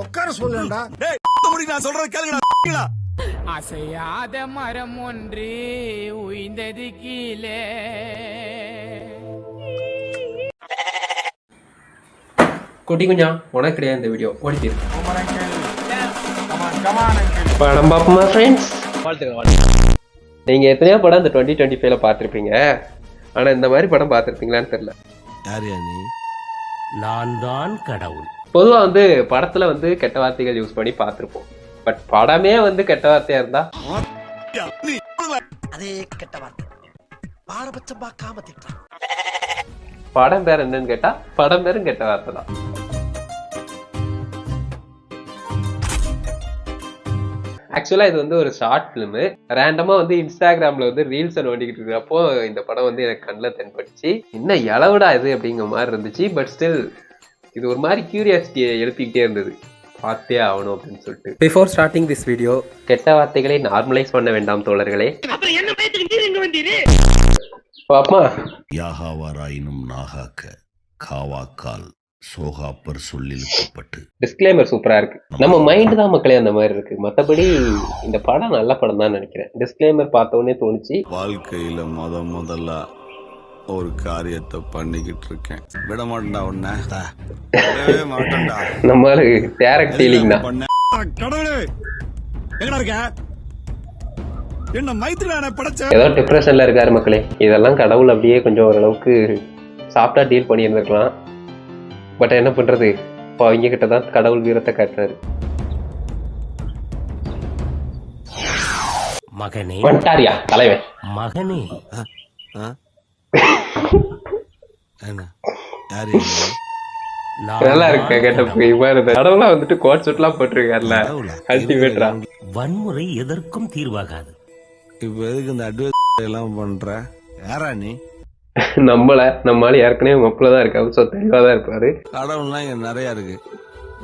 உட்கார சொல்லண்டா. நான் சொல்றது கேளுங்கடா. அசையாத மரம் ஒன்று உய்ந்தது கீழே. குட்டி குஞ்சா உனக்கு கிடையாது இந்த வீடியோ ஓடிட்டு படம் பார்ப்போமா ஃப்ரெண்ட்ஸ்? நீங்க எத்தனையோ படம் இந்த 2025ல பார்த்துருப்பீங்க. ஆனா இந்த மாதிரி படம் பார்த்துருப்பீங்களான்னு தெரியல. நான் தான் கடவுள். பொதுவா வந்து படத்துல வந்து கெட்ட வார்த்தைகள் யூஸ் பண்ணி பார்த்துருப்போம். பட் படமே வந்து கெட்ட வார்த்தையா இருந்தா அதே கெட்ட வார்த்தை பாரபட்சம் பார்க்காம திட்டான். படம் பேர் என்னன்னு கேட்டா படம் பேரும் கெட்ட வார்த்தை தான். ஆக்சுவலா இது வந்து ஒரு ஷார்ட் பிலிம். ரேண்டமா வந்து இன்ஸ்டாகிராம்ல வந்து ரீல்ஸ் நோண்டிக்கிட்டு இருக்கிறப்போ இந்த படம் வந்து எனக்கு கண்ணில் தென்பட்டுச்சு. இன்னும் எளவுடா இது அப்படிங்கிற மாதிரி இருந்துச்சு. பட் ஸ்டில் இது ஒரு மாதிரி கியூரியாசிட்டியை எழுப்பிக்கிட்டே இருந்தது. பார்த்தே ஆகணும் அப்படின்னு சொல்லிட்டு. பிஃபோர் ஸ்டார்டிங் திஸ் வீடியோ, கெட்ட வார்த்தைகளை நார்மலைஸ் பண்ண வேண்டாம் தோழர்களே. பாப்பா யாகாவாராயினும் நாகாக்க காவாக்கால் சோகாப்பர் சொல்லிழுக்கப்பட்டு. டிஸ்க்ளைமர் சூப்பரா இருக்கு. நம்ம மைண்ட் தான் மக்களே அந்த மாதிரி இருக்கு. மற்றபடி இந்த படம் நல்ல படம் தான் நினைக்கிறேன். டிஸ்க்ளைமர் பார்த்தோன்னே தோணுச்சு. வாழ்க்கையில முதல்ல ஒரு காரியத்தை பண்ணிக்கிட்டு இருக்கேன். விட மாட்டேன்டா உன்ன மாட்டேன்டா. நம்மளு டேரக்ட் டீலிங் தான். கடவுளே எங்கடா இருக்க? என்ன மைத்ரியான படைச்ச? ஏதோ டிப்ரெஷன்ல இருக்காரு மக்களே. இதெல்லாம் கடவுள் அப்படியே கொஞ்சம் ஓரளவுக்கு சாஃப்டா டீல் பண்ணி இருந்திருக்கலாம். பட் என்ன பண்றது, இப்போ அவங்க கிட்ட தான் கடவுள் வீரத்தை காட்டுறாரு. மகனே வந்துட்டாரியா தலைவன்? மகனே நல்லா இருக்கு கேட்டப்ப. இவ்வாறு கடவுளா வந்துட்டு கோட் சுட்லாம் போட்டிருக்காருல, அல்டிமேட்டா. வன்முறை எதற்கும் தீர்வாகாது. இப்ப எதுக்கு இந்த அட்வைஸ் எல்லாம் பண்ற? யாரா நீ? நம்மளால ஏற்கனவே மப்பிளதான் இருக்காரு. ஸோ தெளிவாதான் இருப்பாரு. கடவுள்லாம் இங்க நிறைய இருக்கு.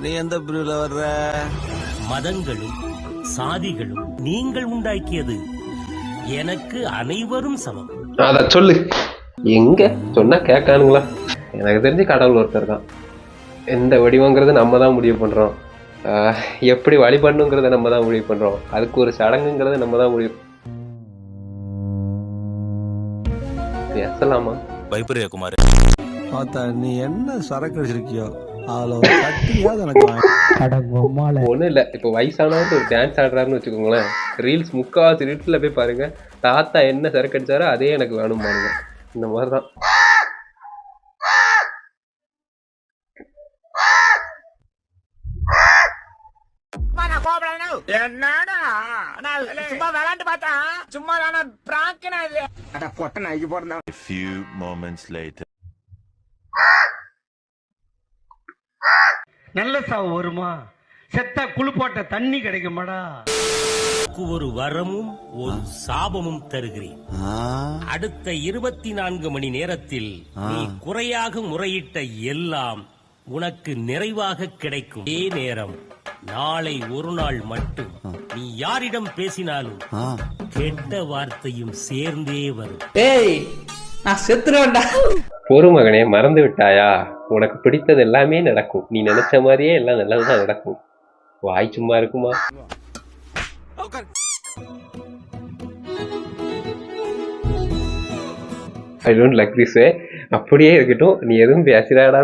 நீ எந்த பிரிவுல வர்ற? மதங்களும் சாதிகளும் நீங்கள் உண்டாக்கியது. எனக்கு அனைவரும் சமம். அத சொல்லு. எங்க சொன்னா கேட்கானுங்களா? எனக்கு தெரிஞ்சு கடவுள் ஒருத்தர் தான். எந்த வடிவங்கிறது நம்ம தான் முடிவு பண்றோம். எப்படி வழிபடணுங்கிறத நம்ம தான் முடிவு பண்றோம். அதுக்கு ஒரு சடங்குங்கிறத நம்ம தான் முடிவு. பேசலாமா? பயப்பரியா குமார்? பார்த்தா நீ என்ன சரக்கு வச்சிருக்கியோ அதுல ஒரு கட்டியாவது எனக்கு ஒண்ணும் இல்ல. இப்ப வயசானவருக்கு ஒரு டான்ஸ் ஆடுறாருன்னு வச்சுக்கோங்களேன். ரீல்ஸ் முக்காவாசி ரீல்ஸ்ல போய் பாருங்க. தாத்தா என்ன சரக்கு அடிச்சாரோ அதே எனக்கு வேணும் பாருங்க. இந்த மாதிரிதான். என்னடா சும்மா விளையாண்டு பார்த்தா சும்மா பிராங்கனா இது. அட பொட்ட நாய்க்கு போறா. A few moments later. நல்ல சாவு வருமா? செத்தா குளிப்பாட்ட தண்ணி கிடைக்குமாடா? ஒரு வரமும் ஒரு சாபமும் தருகிறேன். அடுத்த 24 மணி நேரத்தில் நீ குறையாக முறையிட்ட எல்லாம் உனக்கு நிறைவாக கிடைக்கும். அதே நேரம் நாளை ஒரு நாள் மட்டும் நீ யாரிடம் பேசினாலும் கெட்ட வார்த்தையும் சேர்ந்தே வரும். நான் செத்துறேன்டா. ஒரு மகனே, மறந்து விட்டாயா? உனக்கு பிடித்தது எல்லாமே நடக்கும். நீ நினைச்ச மாதிரியே எல்லாம் நல்லதுதான் நடக்கும். வாய் சும்மா இருக்குமா? I don't like this way. அப்படியே இருக்கட்டும். நீ எதுவும் பேசிடாடா.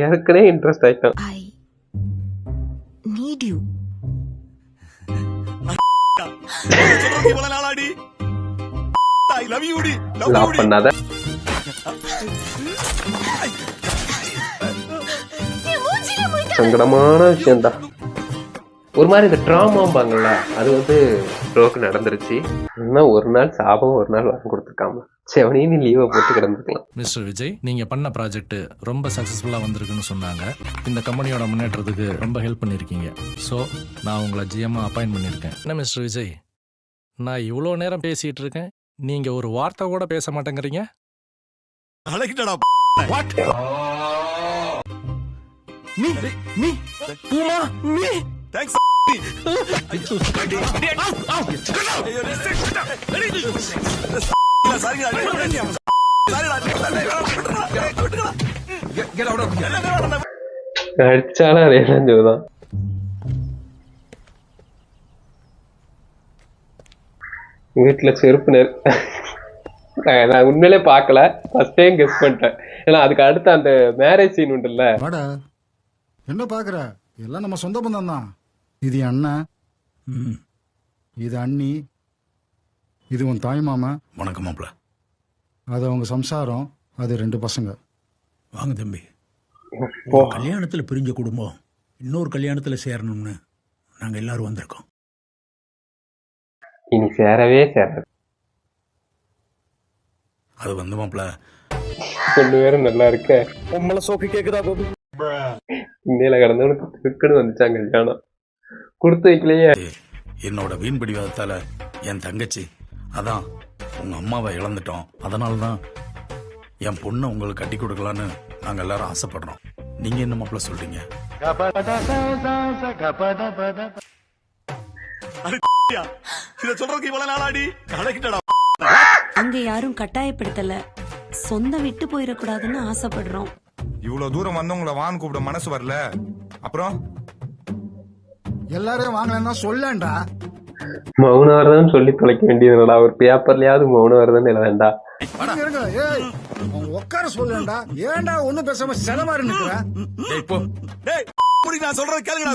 ஏற்கனவே இன்ட்ரெஸ்ட் ஆயிட்டான். லவ் பண்ணாத. சங்கடமான விஷயம்தான். ஒரு மாதிரி இந்த ட்ராமாம்பாங்கல்ல, அது வந்து ப்ரோக்கு நடந்துருச்சு. இன்னும் ஒரு நாள் சாபம் ஒரு நாள் வரம் கொடுத்துருக்காம செவனையும் லீவை போட்டு கிடந்துருக்கலாம். மிஸ்டர் விஜய், நீங்க பண்ண ப்ராஜெக்ட் ரொம்ப சக்சஸ்ஃபுல்லா வந்திருக்குன்னு சொன்னாங்க. இந்த கம்பெனியோட முன்னேற்றத்துக்கு ரொம்ப ஹெல்ப் பண்ணிருக்கீங்க. ஸோ நான் உங்களை ஜிஎம்மா அப்பாயின்ட் பண்ணியிருக்கேன். என்ன மிஸ்டர் விஜய், நான் இவ்வளோ நேரம் பேசிட்டு இருக்கேன், நீங்க ஒரு வார்த்தை கூட பேச மாட்டேங்கிறீங்க. நீ பூமா நீ தேங்க்ஸ். அடிச்சாலும் அதே தான் ஜோதான். வீட்டுல செருப்புனர். நான் உண்மையிலே பார்க்கல, ஃபர்ஸ்ட் டைம் கெஸ் பண்ணிட்டேன். ஏன்னா அதுக்கு அடுத்து அந்த மேரேஜ் சீன் உண்டுல்ல. வாடா, என்ன பாக்குற? எல்லாம் நம்ம சொந்த பந்தம் தான். இது என் அண்ணன், இது அண்ணி, இது உன் தாய் மாமா. வணக்கம் மாப்ள. அது அவங்க சம்சாரம், அது 2 பசங்க. வாங்க தம்பி. கல்யாணத்துல பிரிஞ்ச குடும்பம் இன்னொரு கல்யாணத்துல சேரணும்னு நாங்க எல்லாரும் வந்திருக்கோம். இனி சேரவே சேராது. அது வந்து மாப்ள, கொண்டு வேற நல்லா இருக்க. உம்மள சோக்கு கேக்குதா கோபி? இன்னையில கடந்தவனுக்கு திருக்குன்னு வந்துச்சாங்க கல்யாணம். கொடுத்து வைக்கலையே. என்னோட வீண் பிடிவாதத்தால என் தங்கச்சி, அதான் உங்க அம்மாவை இழந்துட்டோம். அதனாலதான் என் பொண்ணை உங்களுக்கு கட்டி கொடுக்கலான்னு நாங்க எல்லாரும் ஆசைப்படுறோம். நீங்க என்ன மாப்ள சொல்றீங்க? இத சொல்றதுக்கு இவ்வளவு நாளாடி கலக்கிட்டடா. அங்க யாரும் கட்டாயப்படுத்தல, சொந்த விட்டு போயிடக்கூடாதுன்னு ஆசைப்படுறோம். இவ்வளவு தூரம் வந்தவங்கள வான்னு கூப்பிட மனசு வரல. அப்புறம் எல்லாரையும் வாங்கலன்னா சொல்லேன்டா. மௌனவர்தான் சொல்லி தொலைக்க வேண்டியதுடா. ஒரு பேப்பர்லயாவது மௌனவர்தான் இல்ல வேண்டா. உட்கார சொல்லேன்டா. ஏன்டா ஒண்ணும் பேசாம சில மாதிரி நிக்கிற? நான் சொல்றது கேளுங்கடா.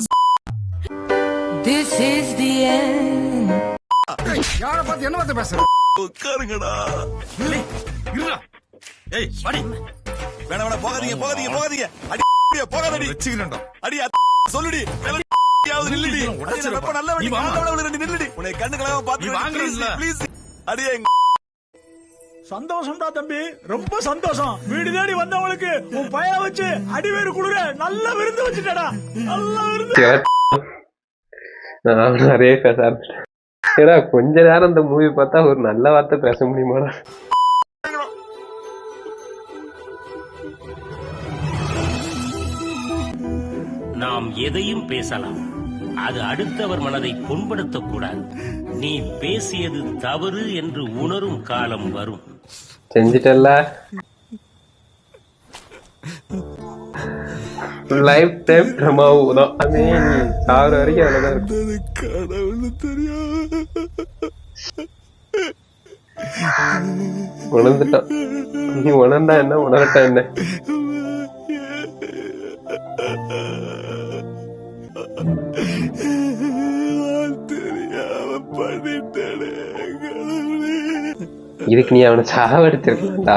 This is the end. யார பார்த்து என்ன வார்த்தை பேசுற? உட்காருங்கடா. ஏய் வாடி. வேணா வேணா போகாதீங்க போகாதீங்க போகாதீங்க. அடி போகாதடி. வெச்சிக்கிறேன்டா. அடி சொல்லுடி. யாவது நில்லுடி. ரொம்ப நல்ல வண்டி. நல்ல ரெண்டு நில்லுடி. உன்னை கண்ணுகளாக பாத்து ப்ளீஸ். அடியே சந்தோஷம்டா தம்பி, ரொம்ப சந்தோஷம். வீடு தேடி வந்தவங்களுக்கு உன் பையன் வச்சு அடிவேறு குடுற நல்ல விருந்து வச்சுட்டடா. நல்ல விருந்து. நான் நிறைய பேச ஆரம்பிச்சேன். ஏடா கொஞ்ச நேரம் இந்த மூவி பார்த்தா ஒரு நல்ல வார்த்தை பேச முடியுமாடா? நாம் எதையும் பேசலாம், அது அடுத்தவர் மனதை புண்படுத்தக்கூடாது. நீ பேசியது தவறு என்று உணரும் காலம் வரும். செஞ்சிட்டல்ல. லைஃப் டைம் ட்ராமாவும் அதே நீ சாகுற வரைக்கும் அதுலதான் இருக்கு. கடவுள் தெரியும். உணர்ந்துட்டான். நீ உணர்ந்தா என்ன, உணரட்டா என்ன? தெரியாம பண்ணிட்டேன். இதுக்கு நீ அவனை சாவடிச்சிருக்கா?